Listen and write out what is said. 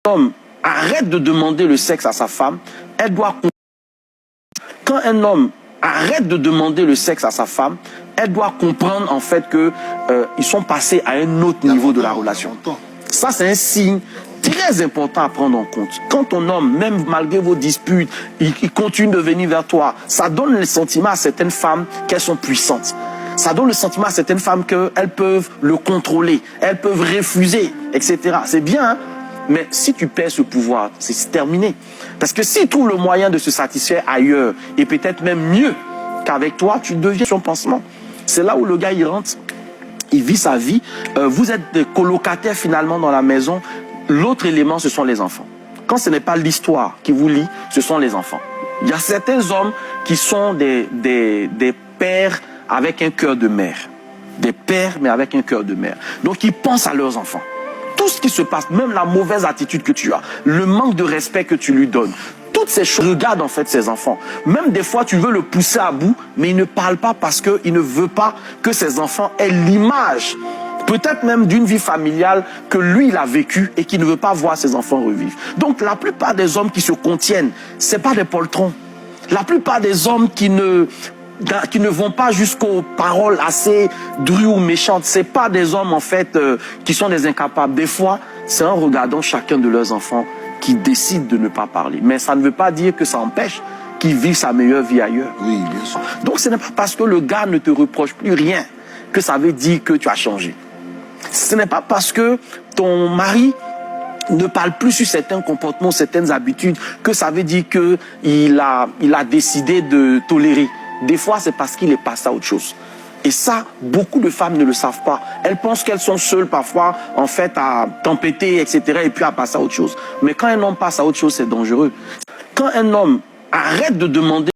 homme arrête de demander le sexe à sa femme, elle doit... Quand un homme arrête de demander le sexe à sa femme, elle doit comprendre en fait que ils sont passés à un autre niveau de la relation. Ça, c'est un signe très important à prendre en compte. Quand ton homme, même malgré vos disputes, il continue de venir vers toi, ça donne le sentiment à certaines femmes qu'elles sont puissantes. Ça donne le sentiment à certaines femmes qu'elles peuvent le contrôler, elles peuvent refuser, etc. C'est bien, hein? Mais si tu perds ce pouvoir, c'est terminé. Parce que s'il trouve le moyen de se satisfaire ailleurs, et peut-être même mieux qu'avec toi, tu deviens son pansement. C'est là où le gars, il rentre, il vit sa vie. Vous êtes des colocataires finalement dans la maison. L'autre élément, ce sont les enfants. Quand ce n'est pas l'histoire qui vous lie, ce sont les enfants. Il y a certains hommes qui sont des pères avec un cœur de mère. Des pères, mais avec un cœur de mère. Donc, ils pensent à leurs enfants. Tout ce qui se passe, même la mauvaise attitude que tu as, le manque de respect que tu lui donnes, toutes ces choses, regarde en fait ses enfants. Même des fois, tu veux le pousser à bout, mais il ne parle pas parce qu'il ne veut pas que ses enfants aient l'image, peut-être même d'une vie familiale que lui, il a vécue et qui ne veut pas voir ses enfants revivre. Donc, la plupart des hommes qui se contiennent, c'est pas des poltrons. La plupart des hommes qui ne vont pas jusqu'aux paroles assez drues ou méchantes, c'est pas des hommes en fait qui sont des incapables. Des fois, c'est en regardant chacun de leurs enfants qu'ils décident de ne pas parler. Mais ça ne veut pas dire que ça empêche qu'ils vivent sa meilleure vie ailleurs. Oui, bien sûr. Donc ce n'est pas parce que le gars ne te reproche plus rien que ça veut dire que tu as changé. Ce n'est pas parce que ton mari ne parle plus sur certains comportements, certaines habitudes, que ça veut dire qu'il a décidé de tolérer. Des fois, c'est parce qu'il est passé à autre chose. Et ça, beaucoup de femmes ne le savent pas. Elles pensent qu'elles sont seules parfois, en fait, à tempêter, etc. et puis à passer à autre chose. Mais quand un homme passe à autre chose, c'est dangereux. Quand un homme arrête de demander